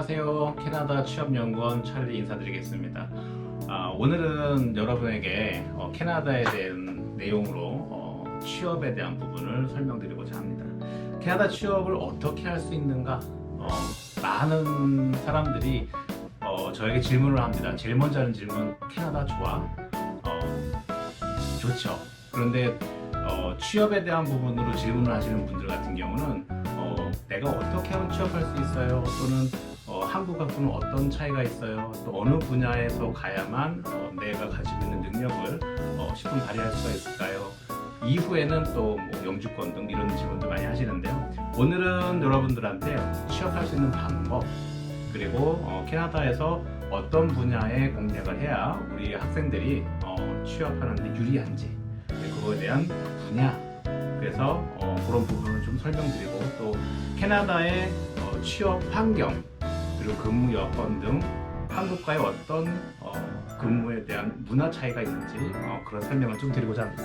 안녕하세요. 캐나다 취업연구원 찰리 인사드리겠습니다. 오늘은 여러분에게 캐나다에 대한 내용으로 취업에 대한 부분을 설명드리고자 합니다. 캐나다 취업을 어떻게 할 수 있는가? 많은 사람들이 저에게 질문을 합니다. 제일 먼저 하는 질문, 캐나다 좋아? 좋죠. 그런데 취업에 대한 부분으로 질문을 하시는 분들 같은 경우는 내가 어떻게 하면 취업할 수 있어요? 또는 한국하고는 어떤 차이가 있어요? 또 어느 분야에서 가야만 내가 가지고 있는 능력을 10분 발휘할 수가 있을까요? 이후에는 또 영주권 등 이런 질문도 많이 하시는데요. 오늘은 여러분들한테 취업할 수 있는 방법, 그리고 캐나다에서 어떤 분야에 공략을 해야 우리 학생들이 취업하는 데 유리한지, 그거에 대한 분야, 그래서 그런 부분을 좀 설명드리고, 또 캐나다의 취업 환경, 그리고 근무 여건 등 한국과의 어떤 근무에 대한 문화 차이가 있는지 그런 설명을 좀 드리고자 합니다.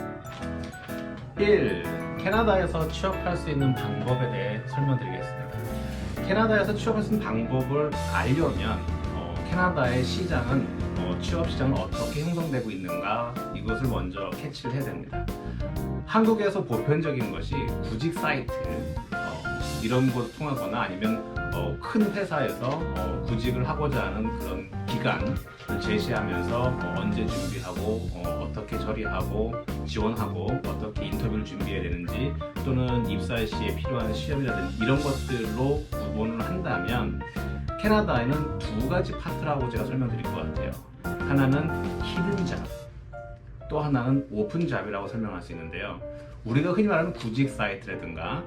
1. 캐나다에서 취업할 수 있는 방법에 대해 설명드리겠습니다. 캐나다에서 취업할 수 있는 방법을 알려면 캐나다의 시장은 취업 시장은 어떻게 형성되고 있는가, 이것을 먼저 캐치를 해야 됩니다. 한국에서 보편적인 것이 구직 사이트 이런 곳을 통하거나 아니면 큰 회사에서 구직을 하고자 하는 그런 기간을 제시하면서 언제 준비하고 어떻게 처리하고 지원하고 어떻게 인터뷰를 준비해야 되는지, 또는 입사 시에 필요한 시험이라든지 이런 것들로 구분을 한다면 캐나다에는 두 가지 파트라고 제가 설명드릴 것 같아요. 하나는 히든 잡, 또 하나는 오픈 잡이라고 설명할 수 있는데요. 우리가 흔히 말하는 구직 사이트라든가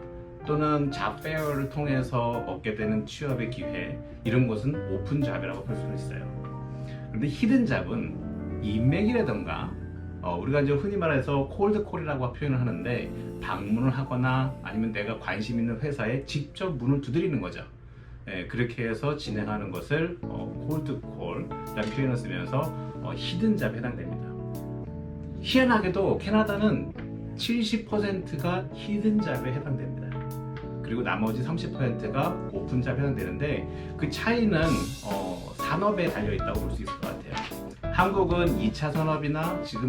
또는 잡 페어를 통해서 얻게 되는 취업의 기회, 이런 것은 오픈 잡이라고 볼 수 있어요. 그런데 히든 잡은 인맥이라든가 우리가 이제 흔히 말해서 콜드 콜이라고 표현을 하는데, 방문을 하거나 아니면 내가 관심 있는 회사에 직접 문을 두드리는 거죠. 그렇게 해서 진행하는 것을 콜드 콜이라는 표현을 쓰면서 히든 잡에 해당됩니다. 희한하게도 캐나다는 70%가 히든 잡에 해당됩니다. 그리고 나머지 30%가 오픈 잡에 해당되는데, 그 차이는 산업에 달려있다고 볼 수 있을 것 같아요. 한국은 2차 산업이나 지금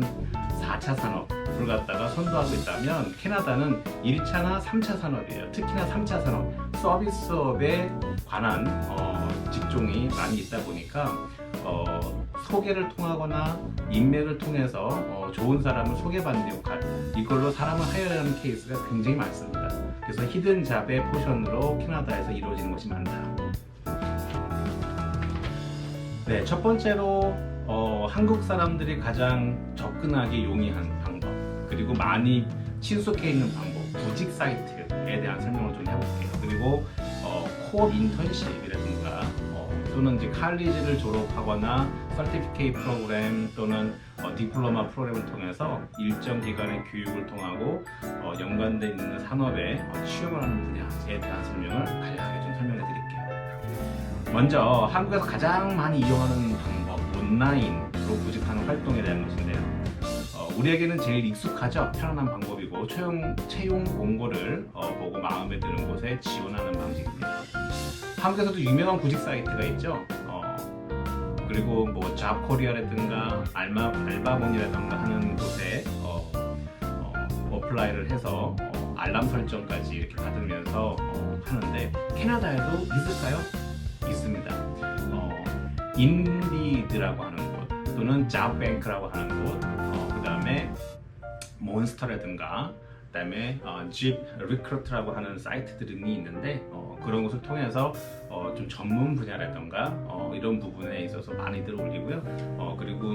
4차 산업을 갖다가 선도하고 있다면, 캐나다는 1차나 3차 산업이에요. 특히나 3차 산업, 서비스업에 관한 직종이 많이 있다 보니까 소개를 통하거나 인맥을 통해서 좋은 사람을 소개받는 역할, 이걸로 사람을 하여하는 케이스가 굉장히 많습니다. 그래서 히든 잡의 포션으로 캐나다에서 이루어지는 것이 많다. 네, 첫 번째로 한국 사람들이 가장 접근하기 용이한 방법, 그리고 많이 친숙해 있는 방법, 구직 사이트에 대한 설명을 좀 해볼게요. 그리고 코업 인턴십이라든가 또는 이제 칼리지를 졸업하거나 서티피케이트 프로그램 또는 디플로마 프로그램을 통해서 일정 기간의 교육을 통하고 연관되어 있는 산업에 취업을 하는 분야에 대한 설명을 간략하게 좀 설명해 드릴게요. 먼저 한국에서 가장 많이 이용하는 방법, 온라인으로 구직하는 활동에 대한 것인데요. 우리에게는 제일 익숙하죠. 편안한 방법이고 채용 공고를 보고 마음에 드는 곳에 지원하는 방식입니다. 한국에서도 유명한 구직 사이트가 있죠. 그리고 잡코리아라든가 알바몬이라든가 하는 곳에 어플라이를 해서 알람 설정까지 이렇게 받으면서 하는데, 캐나다에도 있을까요? 있습니다. 인디드라고 하는 곳, 또는 잡뱅크라고 하는 곳, 그 다음에 몬스터라든가, 그 다음에 집 리크루트라고 하는 사이트들이 있는데, 그런 것을 통해서 좀 전문 분야라든가 이런 부분에 있어서 많이들 올리고요. 그리고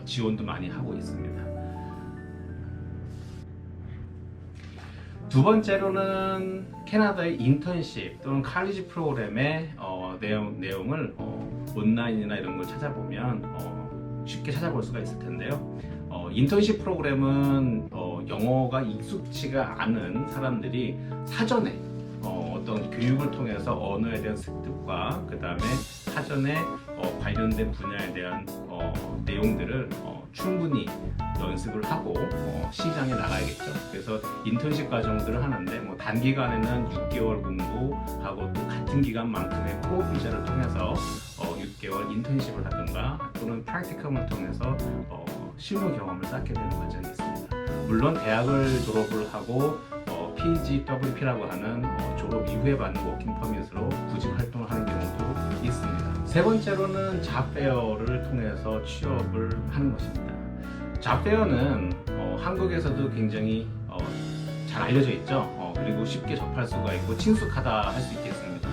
지원도 많이 하고 있습니다. 두 번째로는 캐나다의 인턴십 또는 칼리지 프로그램의 내용을 온라인이나 이런 걸 찾아보면 쉽게 찾아볼 수가 있을 텐데요. 인턴십 프로그램은 영어가 익숙치가 않은 사람들이 사전에 어떤 교육을 통해서 언어에 대한 습득과 그 다음에 사전에 관련된 분야에 대한 내용들을 충분히 연습을 하고 시장에 나가야겠죠. 그래서 인턴십 과정들을 하는데 단기간에는 6개월 공부하고 또 같은 기간만큼의 코어 비자를 통해서 6개월 인턴십을 하든가 또는 프랙티컴을 통해서 실무 경험을 쌓게 되는 과정이 있습니다. 물론 대학을 졸업을 하고 PGWP라고 하는 졸업 이후에 받는 워킹 퍼밋으로 구직 활동을 하는 경우도 있습니다. 세 번째로는 잡페어를 통해서 취업을 하는 것입니다. 잡페어는 한국에서도 굉장히 잘 알려져 있죠. 그리고 쉽게 접할 수가 있고 친숙하다 할 수 있겠습니다.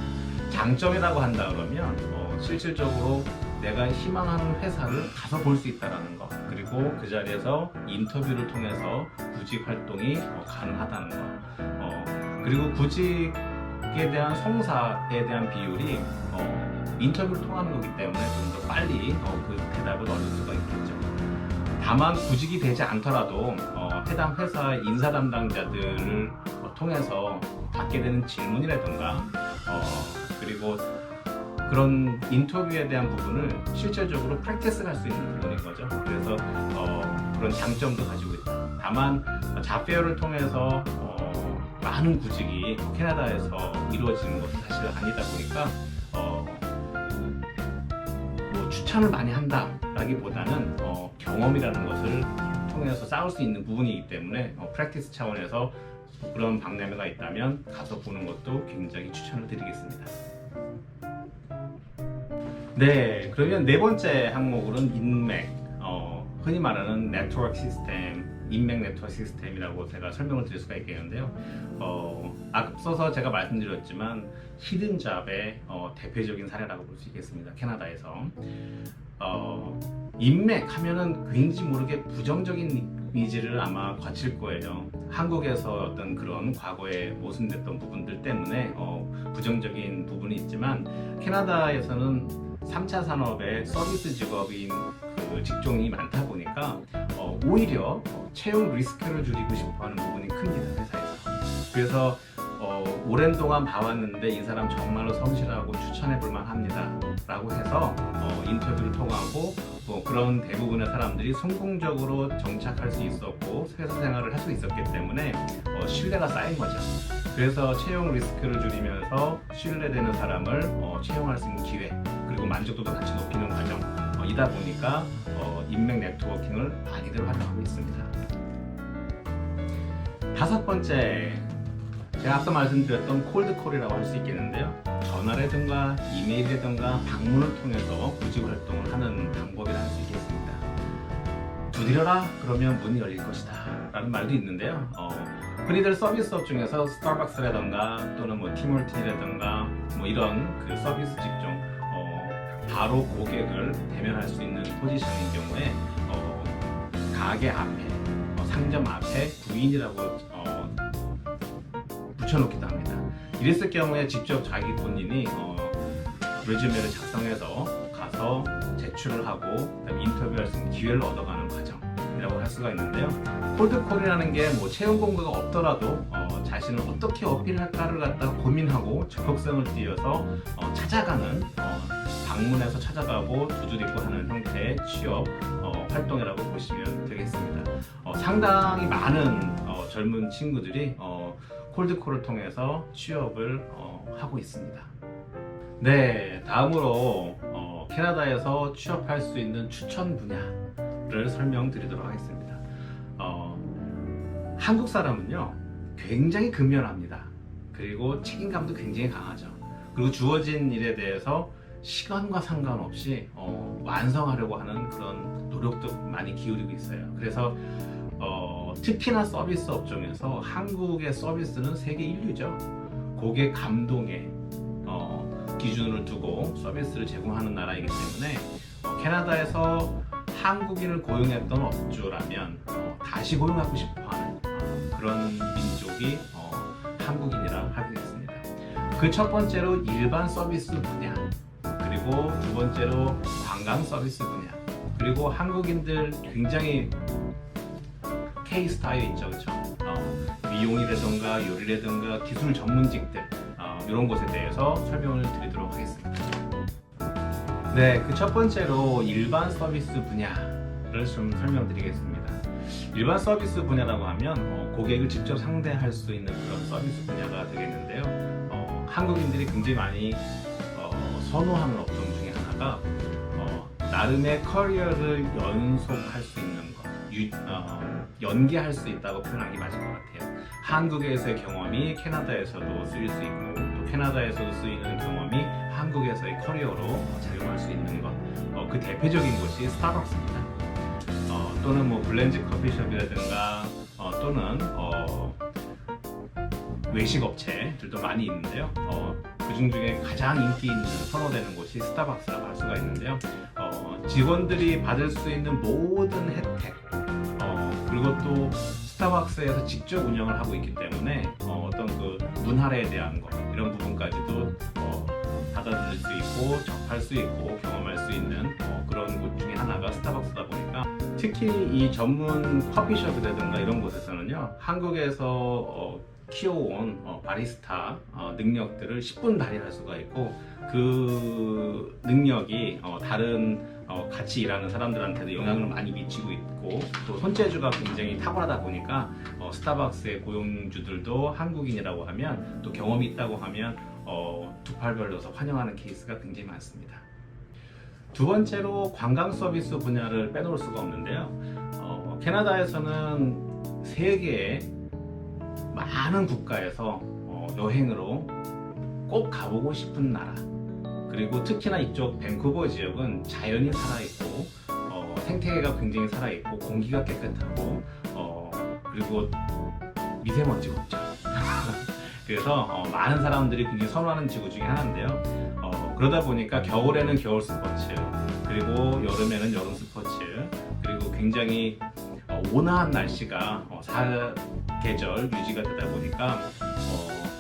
장점이라고 한다 그러면 실질적으로 내가 희망하는 회사를 가서 볼 수 있다는 것, 그리고 그 자리에서 인터뷰를 통해서 구직 활동이 가능하다는 것, 그리고 구직에 대한 송사에 대한 비율이 인터뷰를 통하는 거기 때문에 좀 더 빨리 그 대답을 얻을 수가 있겠죠. 다만 구직이 되지 않더라도 해당 회사 인사 담당자들을 통해서 받게 되는 질문이라든가 그리고 그런 인터뷰에 대한 부분을 실질적으로 프랙티스를 할 수 있는 부분인 거죠. 그래서 그런 장점도 가지고 있다. 다만 잡페어를 통해서 많은 구직이 캐나다에서 이루어지는 것은 사실 아니다 보니까 뭐 추천을 많이 한다라기보다는 경험이라는 것을 통해서 쌓을 수 있는 부분이기 때문에 프랙티스 차원에서 그런 박람회가 있다면 가서 보는 것도 굉장히 추천을 드리겠습니다. 네, 그러면 네 번째 항목으로는 인맥, 흔히 말하는 네트워크 시스템, 인맥 네트워크 시스템이라고 제가 설명을 드릴 수가 있겠는데요. 앞서서 제가 말씀드렸지만 히든잡의 대표적인 사례라고 볼 수 있겠습니다. 캐나다에서 인맥 하면은 왠지 모르게 부정적인 이미지를 아마 거칠 거예요. 한국에서 어떤 그런 과거에 모순됐던 부분들 때문에 부정적인 부분이 있지만 캐나다에서는 3차 산업의 서비스 직업인 그 직종이 많다 보니까 오히려 채용 리스크를 줄이고 싶어하는 부분이 큽니다, 회사에서. 그래서 오랜 동안 봐왔는데 이 사람 정말로 성실하고 추천해볼 만합니다 라고 해서 인터뷰를 통하고 그런 대부분의 사람들이 성공적으로 정착할 수 있었고 회사 생활을 할 수 있었기 때문에 신뢰가 쌓인 거죠. 그래서 채용 리스크를 줄이면서 신뢰되는 사람을 채용할 수 있는 기회, 그리고 만족도도 같이 높이는 과정이다 보니까 인맥 네트워킹을 많이들 활용하고 있습니다. 다섯 번째, 제가 앞서 말씀드렸던 콜드콜이라고 할 수 있겠는데요. 전화라든가 이메일이라든가 방문을 통해서 구직 활동을 하는 방법이라 할 수 있겠습니다. 두드려라 그러면 문이 열릴 것이다 라는 말도 있는데요. 흔히들 서비스업 중에서 스타벅스라든가 또는 뭐 팀홀튼이라든가 뭐 이런 그 서비스 직종 바로 고객을 대면할 수 있는 포지션인 경우에 가게 앞에 상점 앞에 부인이라고 붙여놓기도 합니다. 이랬을 경우에 직접 자기 본인이 레주메를 작성해서 가서 제출을 하고 그다음에 인터뷰할 수 있는 기회를 얻어가는 과정이라고 할 수가 있는데요. 콜드콜이라는 게 뭐 채용 공고가 없더라도 자신을 어떻게 어필할까를 갖다가 고민하고 적극성을 띄어서 찾아가는 방문해서 찾아가고 두드리고 하는 형태의 취업 활동이라고 보시면 되겠습니다. 상당히 많은 젊은 친구들이 콜드콜을 통해서 취업을 하고 있습니다. 네, 다음으로 캐나다에서 취업할 수 있는 추천 분야를 설명드리도록 하겠습니다. 한국 사람은요 굉장히 근면합니다. 그리고 책임감도 굉장히 강하죠. 그리고 주어진 일에 대해서 시간과 상관없이 완성하려고 하는 그런 노력도 많이 기울이고 있어요. 그래서 특히나 서비스 업종에서 한국의 서비스는 세계 1위죠. 고객 감동에 기준을 두고 서비스를 제공하는 나라이기 때문에 캐나다에서 한국인을 고용했던 업주라면 다시 고용하고 싶어하는 그런 민족이 한국인이라 하겠습니다. 그 첫 번째로 일반 서비스 분야, 그리고 두 번째로 관광 서비스 분야, 그리고 한국인들 굉장히 K 스타일 있죠, 그렇죠? 미용이라든가 요리라든가 기술 전문직들 이런 것에 대해서 설명을 드리도록 하겠습니다. 네, 그 첫 번째로 일반 서비스 분야를 좀 설명드리겠습니다. 일반 서비스 분야라고 하면 고객을 직접 상대할 수 있는 그런 서비스 분야가 되겠는데요. 한국인들이 굉장히 많이 선호하는 업종 중에 하나가 나름의 커리어를 연속할 수 있는 것, 연계할 수 있다고 표현하는 게 맞을 것 같아요. 한국에서의 경험이 캐나다에서도 쓰일 수 있고 또 캐나다에서도 쓰이는 경험이 한국에서의 커리어로 작용할 수 있는 것, 그 대표적인 곳이 스타벅스입니다. 또는 뭐 블렌즈 커피숍이라든가 또는 외식 업체들도 많이 있는데요. 그중 중에 가장 인기 있는 선호되는 곳이 스타벅스라고 할 수가 있는데요. 직원들이 받을 수 있는 모든 혜택, 그리고 또 스타벅스에서 직접 운영을 하고 있기 때문에 어떤 그 문화에 대한 것, 이런 부분까지도 받아들일 수 있고 접할 수 있고 경험할 수 있는 그런 곳 중에 하나가 스타벅스다 보니까, 특히 이 전문 커피숍이라든가 이런 곳에서는요, 한국에서 키워온 바리스타 능력들을 10분 발휘할 수가 있고, 그 능력이 다른 같이 일하는 사람들한테도 영향을 많이 미치고 있고, 또 손재주가 굉장히 탁월하다 보니까 스타벅스의 고용주들도 한국인이라고 하면, 또 경험이 있다고 하면 두 팔 벌려서 환영하는 케이스가 굉장히 많습니다. 두 번째로 관광 서비스 분야를 빼놓을 수가 없는데요. 캐나다에서는 세계의 많은 국가에서 여행으로 꼭 가보고 싶은 나라, 그리고 특히나 이쪽 밴쿠버 지역은 자연이 살아있고 생태계가 굉장히 살아있고 공기가 깨끗하고 그리고 미세먼지가 없죠. 그래서 많은 사람들이 굉장히 선호하는 지구 중에 하나인데요. 그러다 보니까 겨울에는 겨울 스포츠, 그리고 여름에는 여름 스포츠, 그리고 굉장히 온화한 날씨가 사계절 유지가 되다 보니까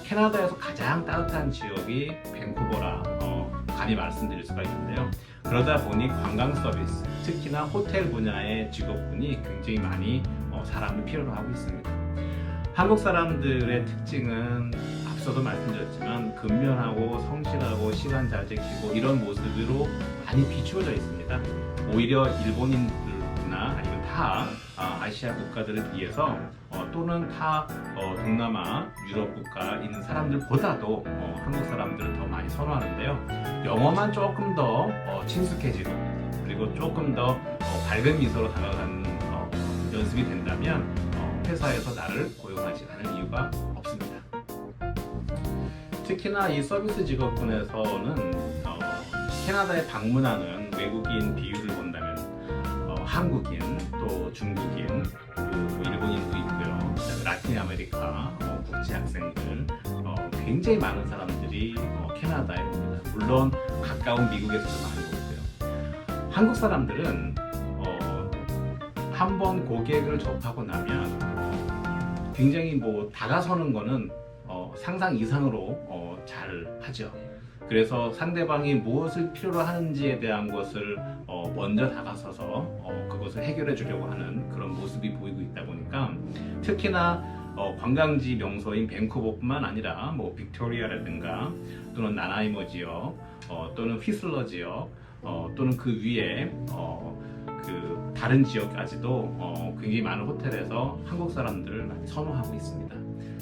캐나다에서 가장 따뜻한 지역이 밴쿠버라 감히 말씀드릴 수가 있는데요. 그러다 보니 관광 서비스, 특히나 호텔 분야의 직업군이 굉장히 많이 사람을 필요로 하고 있습니다. 한국 사람들의 특징은 앞서도 말씀드렸지만 근면하고 성실하고 시간 잘 지키고 이런 모습으로 많이 비추어져 있습니다. 오히려 일본인들이나 아니면 타 아시아 국가들에 비해서 또는 타 동남아, 유럽 국가에 있는 사람들보다도 한국 사람들을 더 많이 선호하는데요. 영어만 조금 더 친숙해지고, 그리고 조금 더 밝은 미소로 다가가는 연습이 된다면 회사에서 나를 고용하지 않을 이유가 없습니다. 특히나 이 서비스 직업군에서는 캐나다에 방문하는 외국인 비율을 본다면 한국인, 또 중국인, 또 일본인도 있고요. 그다음에 라틴 아메리카 국제 학생들, 굉장히 많은 사람들이 캐나다에 옵니다. 물론 가까운 미국에서도 많이 오고요. 한국 사람들은 한번 고객을 접하고 나면 굉장히 다가서는 거는 상상 이상으로 잘 하죠. 그래서 상대방이 무엇을 필요로 하는지에 대한 것을 먼저 다가서서 그것을 해결해 주려고 하는 그런 모습이 보이고 있다 보니까, 특히나 관광지 명소인 밴쿠버뿐만 아니라 빅토리아라든가 또는 나나이모 지역, 또는 휘슬러 지역, 또는 그 위에 그 다른 지역까지도 굉장히 많은 호텔에서 한국 사람들을 많이 선호하고 있습니다.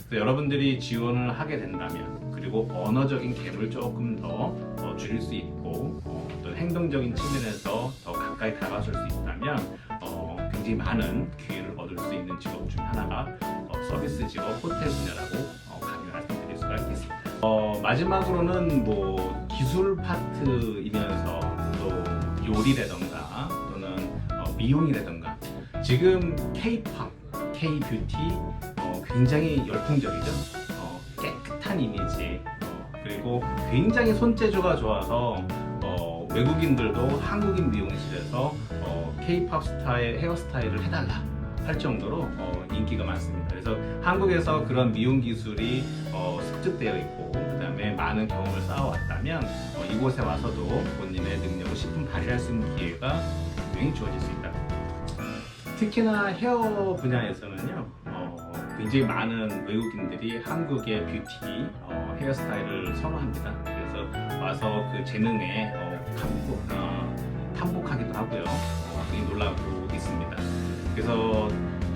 그래서 여러분들이 지원을 하게 된다면, 그리고 언어적인 갭을 조금 더 줄일 수 있고 또 행동적인 측면에서 더 가까이 다가설 수 있다면 굉장히 많은 기회를 얻을 수 있는 직업 중 하나가 서비스 직업, 호텔 분야라고 감히 말씀드릴 수가 있겠습니다. 마지막으로는 기술 파트이면서 또 요리라던가 또는 미용이라던가, 지금 K-팝, K-뷰티 굉장히 열풍적이죠. 깨끗한 이미지, 그리고 굉장히 손재주가 좋아서 외국인들도 한국인 미용실에서 K-팝 스타일 헤어스타일을 해달라 할 정도로 인기가 많습니다. 그래서 한국에서 그런 미용 기술이 습득되어 있고 그 다음에 많은 경험을 쌓아왔다면 이곳에 와서도 본인의 능력을 10분 발휘할 수 있는 기회가 분명히 주어질 수 있다. 특히나 헤어 분야에서는요, 굉장히 많은 외국인들이 한국의 뷰티, 헤어스타일을 선호합니다. 그래서 와서 그 재능에 탐복하기도 하고요. 굉장히 놀라고 있습니다. 그래서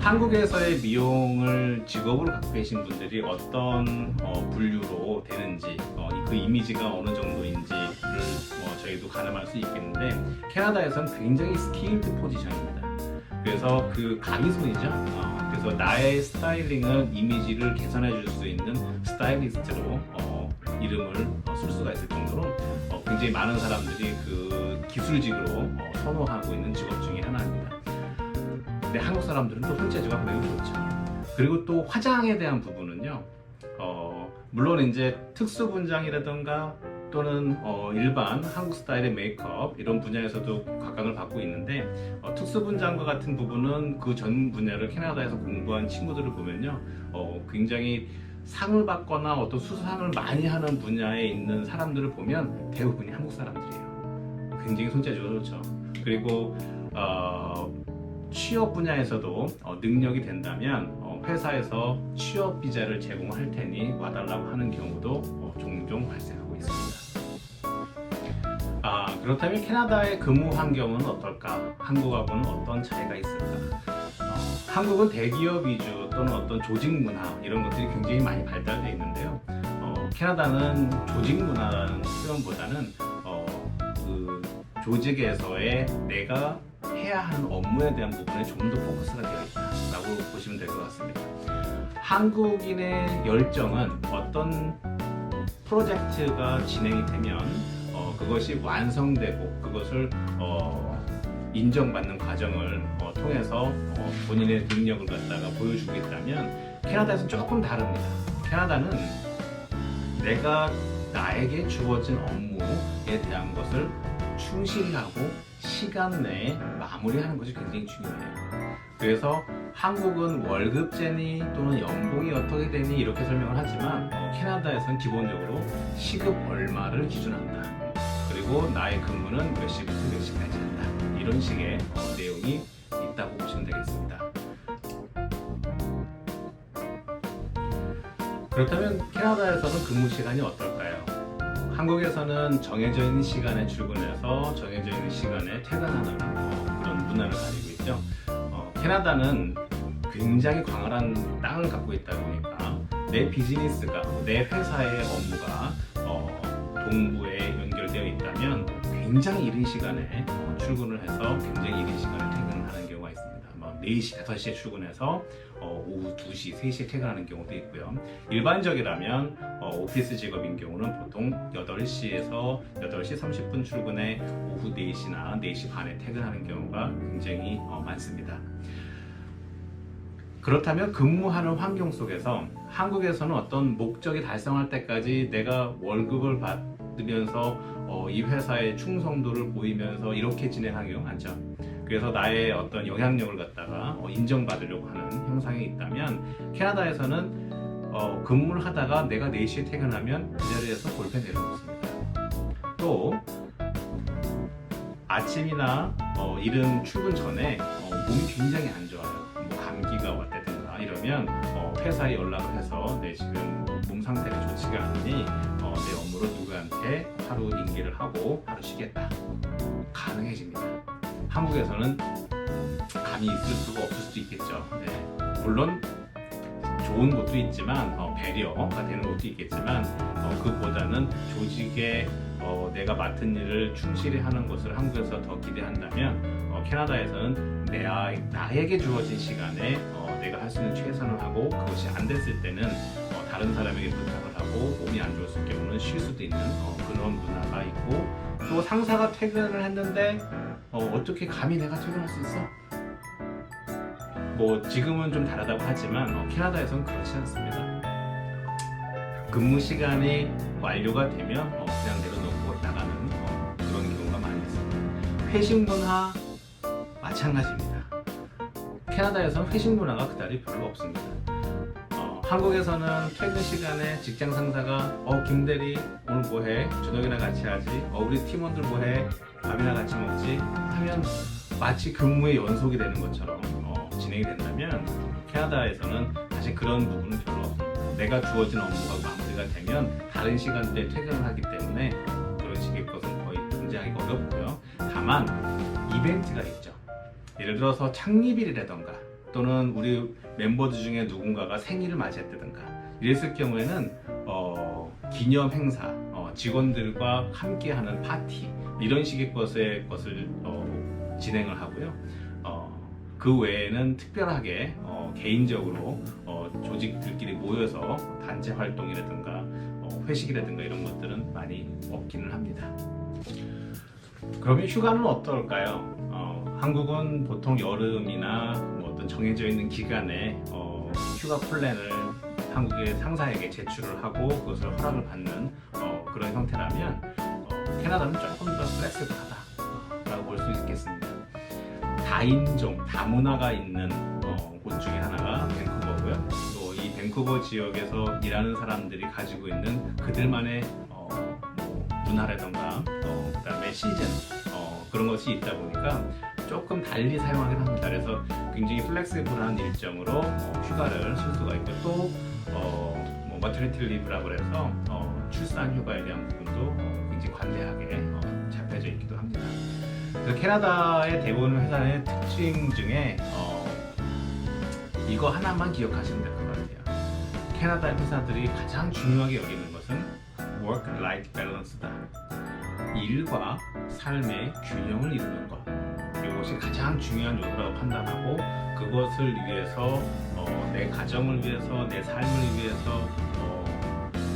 한국에서의 미용을 직업으로 갖고 계신 분들이 어떤 분류로 되는지 그 이미지가 어느 정도인지를 저희도 가늠할 수 있겠는데, 캐나다에서는 굉장히 스킬드 포지션입니다. 그래서 그 가미손이죠. 그래서 나의 스타일링을 이미지를 개선해 줄 수 있는 스타일리스트로 이름을 쓸 수가 있을 정도로 굉장히 많은 사람들이 그 기술직으로 선호하고 있는 직업 중에 하나입니다. 근데 한국 사람들은 또 손재주가 매우 좋죠. 그리고 또 화장에 대한 부분은요, 물론 이제 특수 분장이라든가 또는 일반 한국 스타일의 메이크업 이런 분야에서도 각광을 받고 있는데, 특수 분장과 같은 부분은 그 전 분야를 캐나다에서 공부한 친구들을 보면요, 굉장히 상을 받거나 어떤 수상을 많이 하는 분야에 있는 사람들을 보면 대부분이 한국 사람들이에요. 굉장히 손재주가 좋죠. 그리고 취업 분야에서도 능력이 된다면 회사에서 취업 비자를 제공할 테니 와달라고 하는 경우도 종종 발생하고 있습니다. 그렇다면 캐나다의 근무 환경은 어떨까? 한국하고는 어떤 차이가 있을까? 한국은 대기업 위주 또는 어떤 조직 문화 이런 것들이 굉장히 많이 발달되어 있는데요. 캐나다는 조직 문화라는 표현보다는 그 조직에서의 내가 해야 하는 업무에 대한 부분에 좀 더 포커스가 되어 있다라고 보시면 될 것 같습니다. 한국인의 열정은 어떤 프로젝트가 진행이 되면 그것이 완성되고 그것을 인정받는 과정을 통해서 본인의 능력을 갖다가 보여주고 있다면, 캐나다에서는 조금 다릅니다. 캐나다는 내가 나에게 주어진 업무에 대한 것을 충실히 하고 시간 내에 마무리하는 것이 굉장히 중요해요. 그래서 한국은 월급제니 또는 연봉이 어떻게 되니 이렇게 설명을 하지만 캐나다에서는 기본적으로 시급 얼마를 기준한다. 그리고 나의 근무는 몇 시부터 몇 시까지 한다. 이런 식의 내용이 있다고 보시면 되겠습니다. 그렇다면 캐나다에서는 근무 시간이 어떨까요? 한국에서는 정해져 있는 시간에 출근해서 정해져 있는 시간에 퇴근하는 그런 문화를 가지고 있죠. 캐나다는 굉장히 광활한 땅을 갖고 있다 보니까 내 비즈니스가, 내 회사의 업무가 동부에 연결되어 있다면 굉장히 이른 시간에 출근을 해서 굉장히 이른 시간에 퇴근을 하는 경우가 있습니다. 4시, 5시에 출근해서 오후 2시, 3시에 퇴근하는 경우도 있고요. 일반적이라면 오피스 직업인 경우는 보통 8시에서 8시 30분 출근에 오후 4시나 4시 반에 퇴근하는 경우가 굉장히 많습니다. 그렇다면 근무하는 환경 속에서 한국에서는 어떤 목적이 달성할 때까지 내가 월급을 받으면서 이 회사의 충성도를 보이면서 이렇게 진행하는 경우가 많죠. 그래서 나의 어떤 영향력을 갖다가 인정받으려고 하는 형상이 있다면, 캐나다에서는 근무를 하다가 내가 4시에 퇴근하면 그 자리에서 골프 내려놓습니다. 또 아침이나 이른 출근 전에 몸이 굉장히 안 좋아요. 감기가 왔다든가 이러면 회사에 연락을 해서 내 지금 몸 상태가 좋지가 않으니 내 업무를 누구한테 하루 인계를 하고 하루 쉬겠다. 가능해집니다. 한국에서는 감이 있을 수가 없을 수도 있겠죠. 네. 물론 좋은 것도 있지만 배려가 되는 것도 있겠지만 그보다는 조직에 내가 맡은 일을 충실히 하는 것을 한국에서 더 기대한다면 캐나다에서는 나에게 주어진 시간에 내가 할 수 있는 최선을 하고, 그것이 안 됐을 때는 다른 사람에게 부탁을 하고 몸이 안 좋을 경우는 쉴 수도 있는 그런 문화가 있고, 또 상사가 퇴근을 했는데 어떻게 감히 내가 퇴근할 수 있어? 지금은 좀 다르다고 하지만 캐나다에서는 그렇지 않습니다. 근무 시간이 완료가 되면 그냥 내려놓고 나가는 그런 경우가 많이 있습니다. 회식 문화 마찬가지입니다. 캐나다에서는 회식 문화가 그다지 별로 없습니다. 한국에서는 퇴근 시간에 직장 상사가 김대리 오늘 뭐해? 저녁이나 같이 하지? 우리 팀원들 뭐해? 밥이나 같이 먹지? 하면 마치 근무의 연속이 되는 것처럼 진행이 된다면, 캐나다에서는 사실 그런 부분은 별로 없습니다. 내가 주어진 업무가 마무리가 되면 다른 시간대에 퇴근을 하기 때문에 그런 식의 것은 거의 존재하기가 어렵고요. 다만 이벤트가 있죠. 예를 들어서 창립일이라던가 또는 우리 멤버들 중에 누군가가 생일을 맞이했다든가 이랬을 경우에는 기념 행사, 직원들과 함께하는 파티 이런 식의 것을 진행을 하고요. 그 외에는 특별하게 개인적으로 조직들끼리 모여서 단체 활동이라든가 회식이라든가 이런 것들은 많이 없기는 합니다. 그러면 휴가는 어떨까요? 한국은 보통 여름이나 뭐 어떤 정해져 있는 기간에 휴가 플랜을 한국의 상사에게 제출을 하고 그것을 허락을 받는 그런 형태라면 캐나다는 조금 더 플렉시블하다라고 볼 수 있겠습니다. 다인종, 다문화가 있는 곳 중에 하나가 밴쿠버고요. 또 이 밴쿠버 지역에서 일하는 사람들이 가지고 있는 그들만의 문화라던가 그다음에 시즌 그런 것이 있다 보니까 조금 달리 사용하긴 합니다. 그래서 굉장히 플렉시블한 일정으로 휴가를 쓸 수가 있고 또 머티리티 리브라고 해서 출산 휴가에 대한 부분도 굉장히 관대하게 잡혀져 있기도 합니다. 그래서 캐나다의 대부분 회사의 특징 중에 이거 하나만 기억하시면 될 것 같아요. 캐나다 회사들이 가장 중요하게 여기는 것은 work-life balance다. 일과 삶의 균형을 이루는 것. 이것이 가장 중요한 요소라고 판단하고 그것을 위해서 내 가정을 위해서 내 삶을 위해서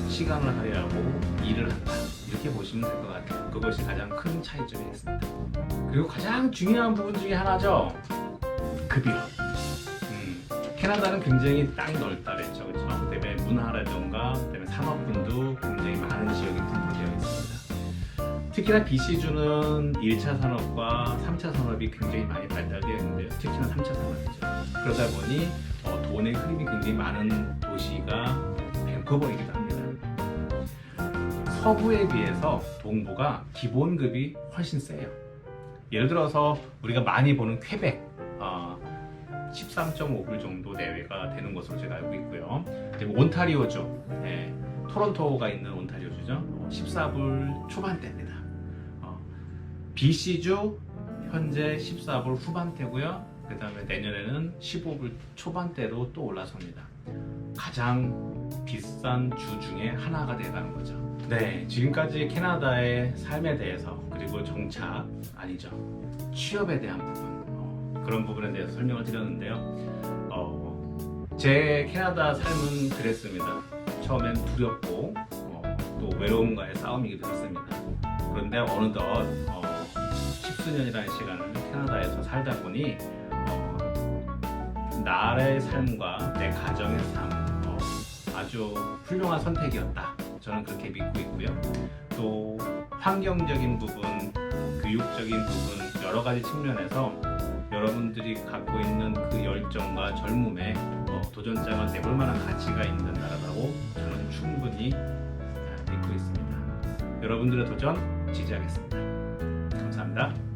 시간을 할애하고 일을 한다. 이렇게 보시면 될 것 같아요. 그것이 가장 큰 차이점이겠습니다. 그리고 가장 중요한 부분 중에 하나죠. 급여. 캐나다는 굉장히 땅이 넓다 그랬죠. 그렇죠? 그다음에 문화라든가 그다음에 산업군도 굉장히 많은 지역이 분포되어 있습니다. 특히나 BC주는 1차 산업과 3차 산업이 굉장히 많이 발달되어 있는데요. 특히나 3차 산업이죠. 그러다 보니 돈의 흐름이 굉장히 많은 도시가 밴쿠버이기도 합니다. 서부에 비해서 동부가 기본급이 훨씬 세요. 예를 들어서 우리가 많이 보는 퀘벡 13.5불 정도 내외가 되는 것으로 제가 알고 있고요. 그리고 온타리오주, 토론토가 있는 온타리오주죠. 14불 초반대입니다. BC주 현재 14불 후반대고요. 그 다음에 내년에는 15불 초반대로 또 올라섭니다. 가장 비싼 주 중에 하나가 되어가는 거죠. 네, 지금까지 캐나다의 삶에 대해서 그리고 정착 아니죠. 취업에 대한 부분 그런 부분에 대해서 설명을 드렸는데요. 제 캐나다 삶은 그랬습니다. 처음엔 두렵고 또 외로움과의 싸움이기도 했습니다. 그런데 어느덧 십수년이라는 시간을 캐나다에서 살다 보니 나의 삶과 내 가정의 삶 아주 훌륭한 선택이었다. 저는 그렇게 믿고 있고요. 또 환경적인 부분, 교육적인 부분 여러 가지 측면에서 여러분들이 갖고 있는 그 열정과 젊음에 도전장을 내볼 만한 가치가 있는 나라라고 저는 충분히 믿고 있습니다. 여러분들의 도전 지지하겠습니다. 감사합니다.